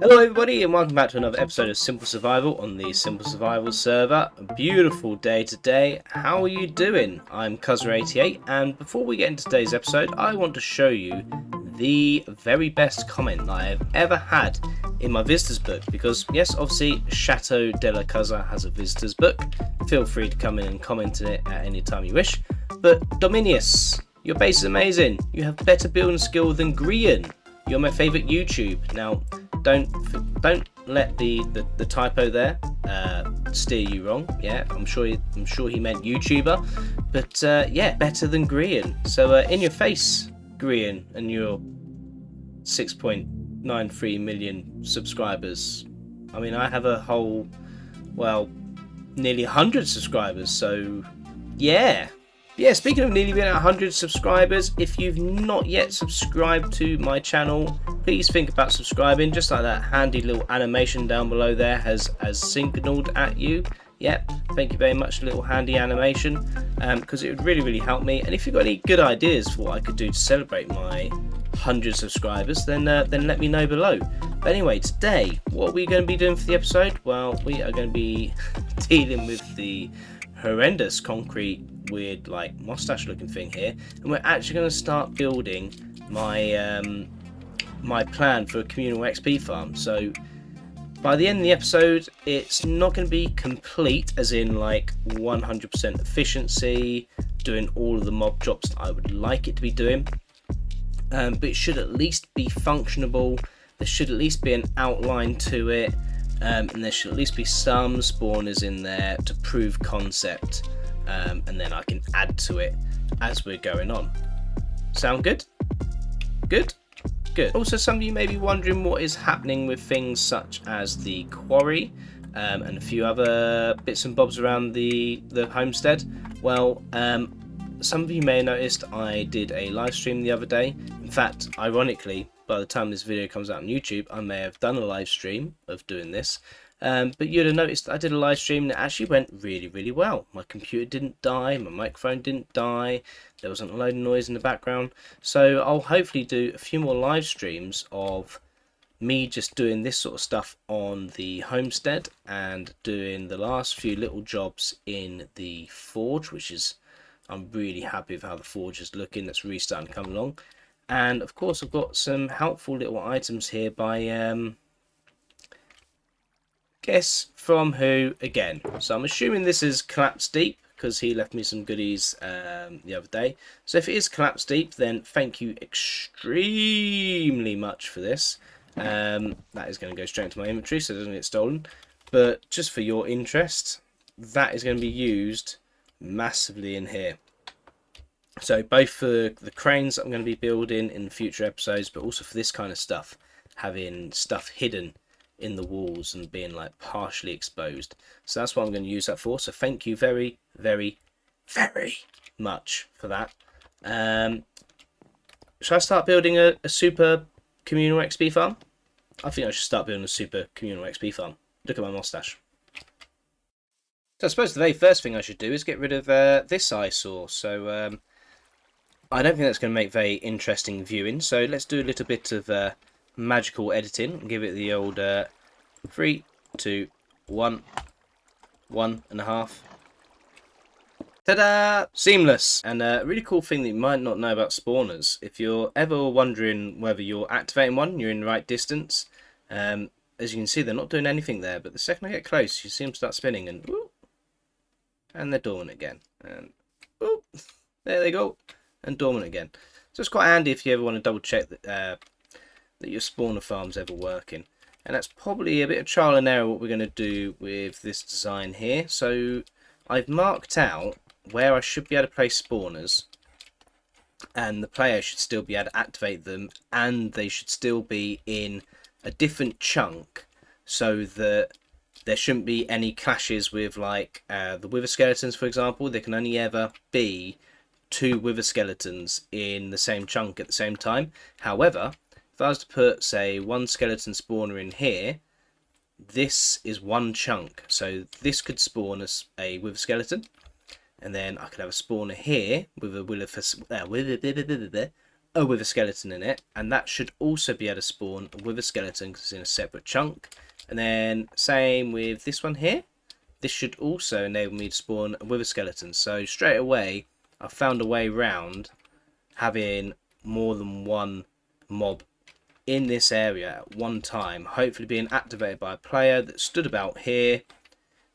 Hello everybody and welcome back to another episode of Simple Survival on the Simple Survival server. A beautiful day today. How are you doing? I'm Cuzzer88 and before we get into today's episode I want to show you the very best comment that I have ever had in my visitors book, because yes, obviously Chateau de la Cuzzer has a visitors book. Feel free to come in and comment in it at any time you wish. But Dominius, your base is amazing. You have better building skill than Grian. You're my favourite YouTube. Now, don't let the typo there steer you wrong. Yeah, I'm sure he meant YouTuber, but yeah, better than Grian. So in your face, Grian, and your 6.93 million subscribers. I mean, I have a whole, well, nearly 100 subscribers. So yeah. Yeah, speaking of nearly being at 100 subscribers, if you've not yet subscribed to my channel, please think about subscribing, just like that handy little animation down below there has signaled at you. Yep, thank you very much, little handy animation, because it would really help me. And if you've got any good ideas for what I could do to celebrate my 100 subscribers, then let me know below. But anyway, today, what are we going to be doing for the episode? Well, we are going to be dealing with the horrendous concrete weird like mustache looking thing here, and we're actually going to start building my my plan for a communal XP farm. So by the end of the episode it's not going to be complete as in like 100% efficiency, doing all of the mob drops that I would like it to be doing, but it should at least be functionable. There should at least be an outline to it, and there should at least be some spawners in there to prove concept, and then I can add to it as we're going on. Sound good? Good? Good. Also, some of you may be wondering what is happening with things such as the quarry, and a few other bits and bobs around the homestead. Well, some of you may have noticed I did a live stream the other day. In fact, ironically, by the time this video comes out on YouTube, I may have done a live stream of doing this. But you'd have noticed that I did a live stream that actually went really well. My computer didn't die, my microphone didn't die, there wasn't a load of noise in the background. So I'll hopefully do a few more live streams of me just doing this sort of stuff on the homestead and doing the last few little jobs in the forge, which is, I'm really happy with how the forge is looking. That's really starting to come along. And of course I've got some helpful little items here by guess from who again. So I'm assuming this is Collapse Deep, because he left me some goodies the other day. So if it is Collapse Deep, then thank you extremely much for this. That is going to go straight into my inventory so it doesn't get stolen. But just for your interest, that is going to be used massively in here. So both for the cranes that I'm going to be building in future episodes, but also for this kind of stuff, having stuff hidden in the walls and being like partially exposed. So that's what I'm going to use that for. So thank you very much for that. Should I start building a super communal XP farm? I think I should start building a super communal XP farm. Look at my mustache. So I suppose the very first thing I should do is get rid of this eyesore. So I don't think that's going to make very interesting viewing, so let's do a little bit of magical editing and give it the old 3, 2, 1, 1.5. Ta-da! Seamless! And a really cool thing that you might not know about spawners, if you're ever wondering whether you're activating one, you're in the right distance, as you can see they're not doing anything there, but the second I get close you see them start spinning and whoop, and they're dormant again, and whoop, there they go. And dormant again. So it's quite handy if you ever want to double check that that your spawner farm's ever working. And that's probably a bit of trial and error what we're going to do with this design here. So I've marked out where I should be able to place spawners, and the player should still be able to activate them, and they should still be in a different chunk so that there shouldn't be any clashes with like the wither skeletons, for example. There can only ever be 2 wither skeletons in the same chunk at the same time. However, if I was to put, say, 1 skeleton spawner in here, this is 1 chunk. So this could spawn a wither skeleton, and then I could have a spawner here with a a wither skeleton in it, and that should also be able to spawn a wither skeleton because it's in a separate chunk. And then same with this one here. This should also enable me to spawn a wither skeleton. So straight away, I found a way around having more than one mob in this area at one time, hopefully being activated by a player that stood about here.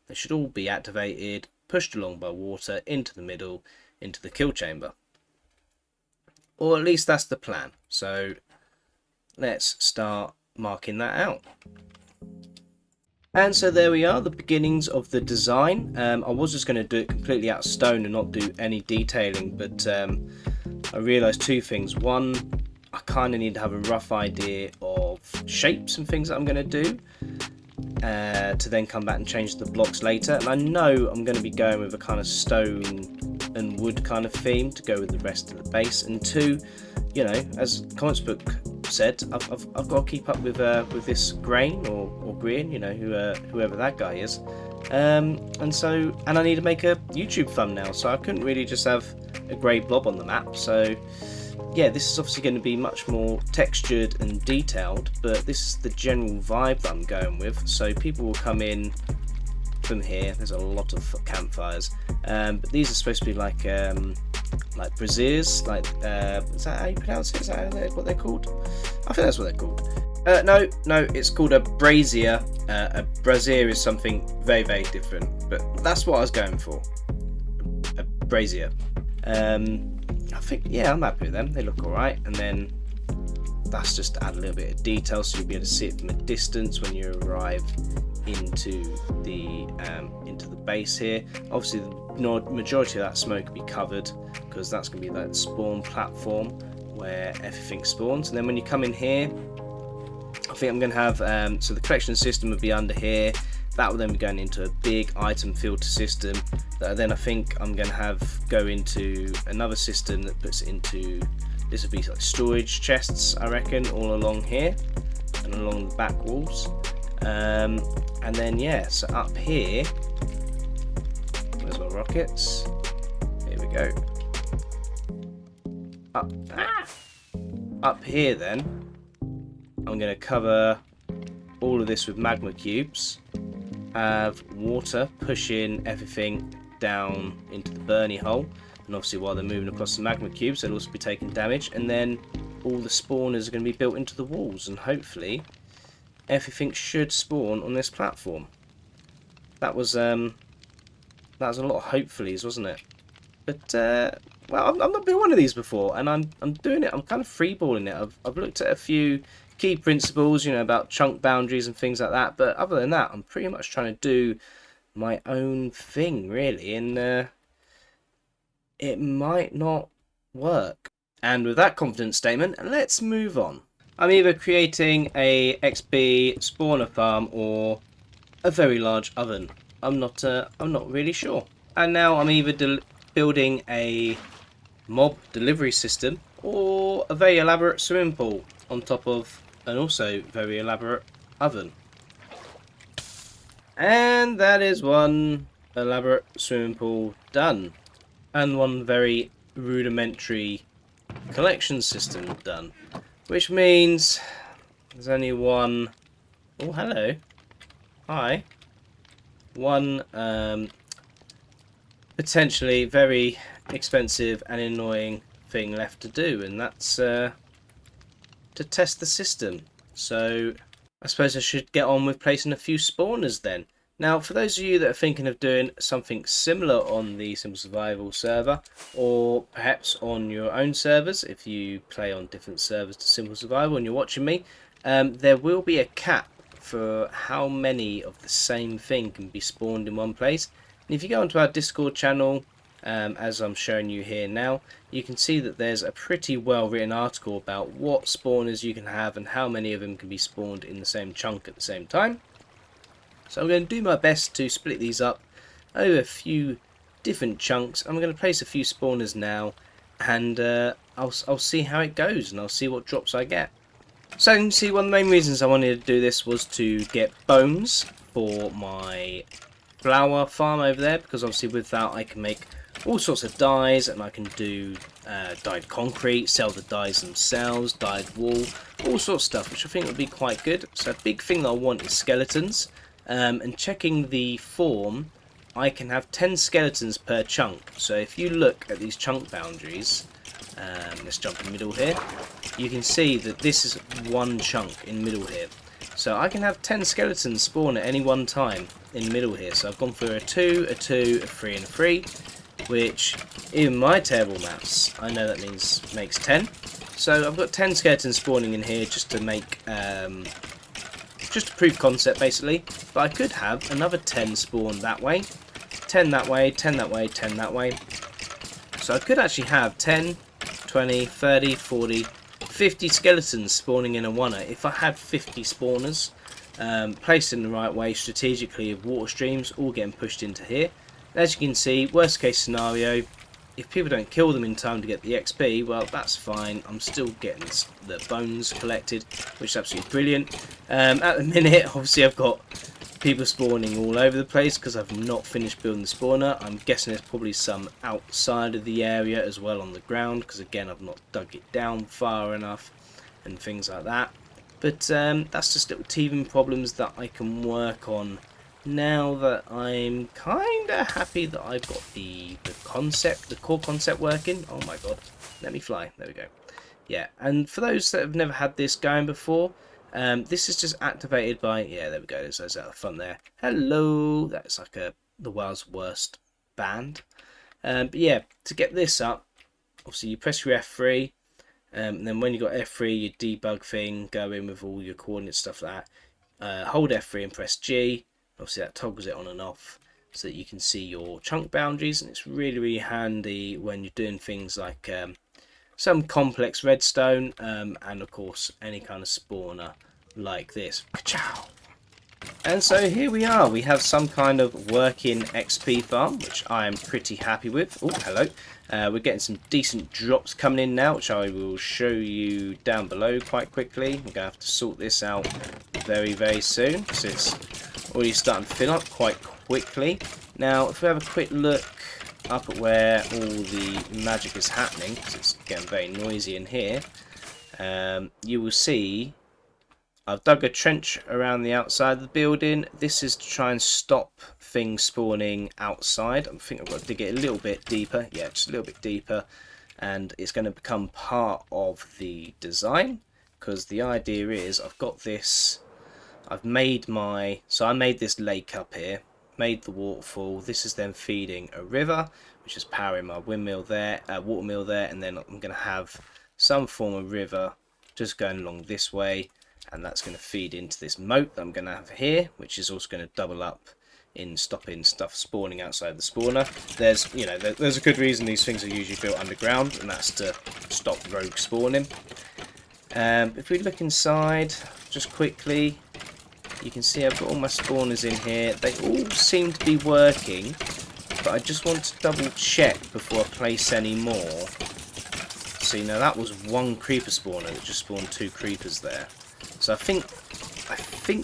They should all be activated, pushed along by water into the middle, into the kill chamber. Or at least that's the plan. So let's start marking that out. And so there we are, the beginnings of the design. I was just going to do it completely out of stone and not do any detailing, but I realised two things. One, I kind of need to have a rough idea of shapes and things that I'm going to do to then come back and change the blocks later. And I know I'm going to be going with a kind of stone and wood kind of theme to go with the rest of the base. And two, you know, as Comics Book said, I've got to keep up with this grain or green, you know, whoever that guy is. And I need to make a YouTube thumbnail, so I couldn't really just have a grey blob on the map. So yeah, this is obviously going to be much more textured and detailed, but this is the general vibe that I'm going with. So people will come in from here. There's a lot of campfires, but these are supposed to be like braziers, like is that how you pronounce it? Is that what they're called? I think that's what they're called. No, it's called a brazier. A brazier is something very, very different, but that's what I was going for. A brazier. I think, yeah, I'm happy with them. They look alright, and then that's just to add a little bit of detail so you'll be able to see it from a distance when you arrive into the base here. Obviously the majority of that smoke will be covered because that's going to be that spawn platform where everything spawns. And then when you come in here, I think I'm going to have so the collection system will be under here. That will then be going into a big item filter system that then I think I'm going to have go into another system that puts it into, this will be like storage chests, I reckon, all along here and along the back walls. And then yeah, so up here, where's my rockets? Here we go. Up here then, I'm going to cover all of this with magma cubes. Have water pushing everything down into the Bernie hole, and obviously while they're moving across the magma cubes they'll also be taking damage, and then all the spawners are going to be built into the walls, and hopefully everything should spawn on this platform. That was a lot of hopefullys, wasn't it? But well, I've not built one of these before, and I'm doing it. I'm kind of freeballing it. I've looked at a few key principles, you know, about chunk boundaries and things like that, but other than that I'm pretty much trying to do my own thing really, and it might not work. And with that confident statement, let's move on. I'm either creating a XP spawner farm or a very large oven. I'm not really sure. And now I'm either building a mob delivery system or a very elaborate swimming pool on top of an also very elaborate oven. And that is one elaborate swimming pool done, and one very rudimentary collection system done, which means there's only one, oh hello, hi, one potentially very expensive and annoying thing left to do, and that's to test the system. So I suppose I should get on with placing a few spawners then. Now, for those of you that are thinking of doing something similar on the Simple Survival server, or perhaps on your own servers, if you play on different servers to Simple Survival and you're watching me, there will be a cap for how many of the same thing can be spawned in one place. And if you go onto our Discord channel, as I'm showing you here now, you can see that there's a pretty well written article about what spawners you can have and how many of them can be spawned in the same chunk at the same time. So I'm going to do my best to split these up over a few different chunks. I'm going to place a few spawners now, and I'll see how it goes, and I'll see what drops I get. So you can see one of the main reasons I wanted to do this was to get bones for my flower farm over there, because obviously with that I can make all sorts of dyes, and I can do dyed concrete, sell the dyes themselves, dyed wool, all sorts of stuff, which I think would be quite good. So a big thing that I want is skeletons, and checking the form, I can have 10 skeletons per chunk. So if you look at these chunk boundaries, let's jump in the middle here, you can see that this is one chunk in the middle here. So I can have 10 skeletons spawn at any one time in the middle here. So I've gone through a 2, a 2, a 3 and a 3, which in my table maps I know that makes 10. So I've got 10 skeletons spawning in here just to make just to prove concept basically. But I could have another 10 spawn that way, 10 that way, 10 that way, 10 that way. So I could actually have 10, 20, 30, 40, 50 skeletons spawning in a oneer if I had 50 spawners placed in the right way strategically, of water streams all getting pushed into here. As you can see, worst case scenario, if people don't kill them in time to get the XP, well, that's fine. I'm still getting the bones collected, which is absolutely brilliant. At the minute, obviously, I've got people spawning all over the place because I've not finished building the spawner. I'm guessing there's probably some outside of the area as well on the ground, because again, I've not dug it down far enough and things like that. But that's just little teething problems that I can work on now that I'm kind of happy that I've got the core concept working. Oh my god, let me fly. There we go. Yeah, and for those that have never had this going before, this is just activated by, yeah, there we go, there's those out the front there. Hello, that's like the world's worst band. But yeah, to get this up, obviously you press your F3, and then when you got F3, your debug thing, go in with all your coordinates, stuff like that. Hold F3 and press G. Obviously that toggles it on and off so that you can see your chunk boundaries, and it's really, really handy when you're doing things like some complex redstone, and of course any kind of spawner like this. Ka-chow! And so here we are, we have some kind of working XP farm, which I am pretty happy with. Oh, hello. We're getting some decent drops coming in now, which I will show you down below quite quickly. We're going to have to sort this out very, very soon, because it's already starting to fill up quite quickly. Now, if we have a quick look up at where all the magic is happening, because it's getting very noisy in here, you will see I've dug a trench around the outside of the building. This is to try and stop things spawning outside. I think I've got to dig it a little bit deeper. Yeah, just a little bit deeper. And it's going to become part of the design, because the idea is I've got this, I made this lake up here, made the waterfall. This is then feeding a river, which is powering my windmill there, watermill there, and then I'm going to have some form of river just going along this way, and that's going to feed into this moat that I'm going to have here, which is also going to double up in stopping stuff spawning outside the spawner. There's a good reason these things are usually built underground, and that's to stop rogue spawning. If we look inside just quickly, you can see I've got all my spawners in here. They all seem to be working, but I just want to double check before I place any more. See, now that was one creeper spawner that just spawned 2 creepers there. So I think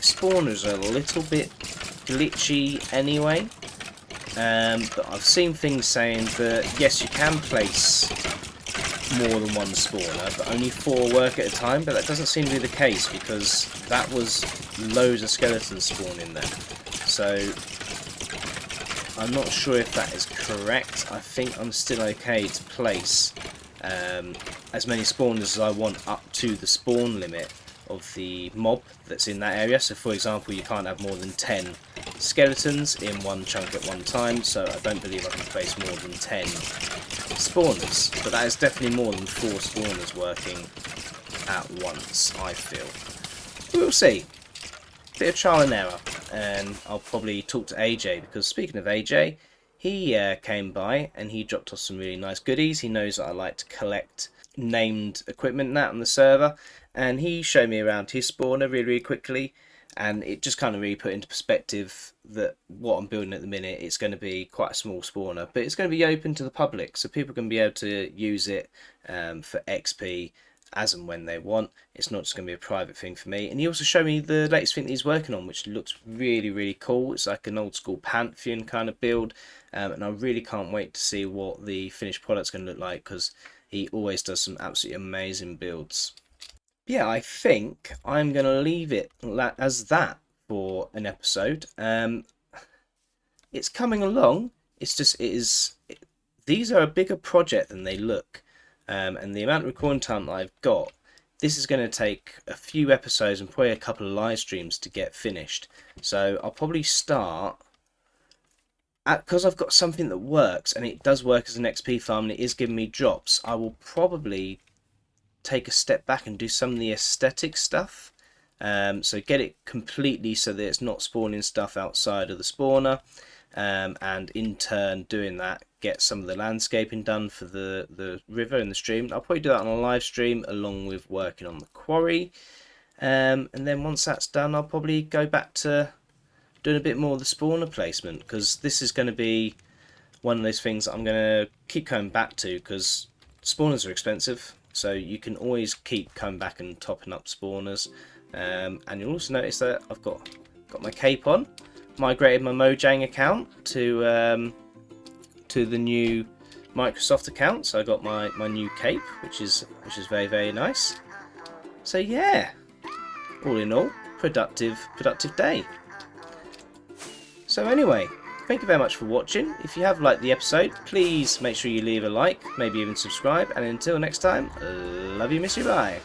spawners are a little bit glitchy anyway. But I've seen things saying that yes, you can place more than one spawner, but only 4 work at a time. But that doesn't seem to be the case, because that was loads of skeletons spawning there. So I'm not sure if that is correct. I think I'm still okay to place as many spawners as I want up to the spawn limit of the mob that's in that area. So for example, you can't have more than 10 skeletons in one chunk at one time, so I don't believe I can place more than 10 spawners, but that is definitely more than 4 spawners working at once, I feel. We'll see. Bit of trial and error, and I'll probably talk to AJ, because speaking of AJ, he came by and he dropped off some really nice goodies. He knows that I like to collect named equipment and that on the server, and he showed me around his spawner really, really quickly, and it just kind of really put into perspective that what I'm building at the minute, it's going to be quite a small spawner, but it's going to be open to the public, so people can be able to use it for XP as and when they want. It's not just going to be a private thing for me. And he also showed me the latest thing that he's working on, which looks really, really cool. It's like an old school Pantheon kind of build, and I really can't wait to see what the finished product's going to look like, because he always does some absolutely amazing builds. Yeah, I think I'm going to leave it as that for an episode. It's coming along. It's just, these are a bigger project than they look. And the amount of recording time that I've got, this is going to take a few episodes and probably a couple of live streams to get finished. So I'll probably start, because I've got something that works, and it does work as an XP farm, and it is giving me drops. I will probably take a step back and do some of the aesthetic stuff. So get it completely so that it's not spawning stuff outside of the spawner. And in turn, doing that, get some of the landscaping done for the river and the stream. I'll probably do that on a live stream along with working on the quarry. And then once that's done, I'll probably go back to doing a bit more of the spawner placement, because this is going to be one of those things that I'm going to keep coming back to, because spawners are expensive. So you can always keep coming back and topping up spawners. And you'll also notice that I've got my cape on. Migrated my Mojang account to the new Microsoft account, so I got my new cape, which is very, very nice. So yeah, all in all, productive day. So anyway, thank you very much for watching. If you have liked the episode, please make sure you leave a like, maybe even subscribe, and until next time, love you, miss you, bye.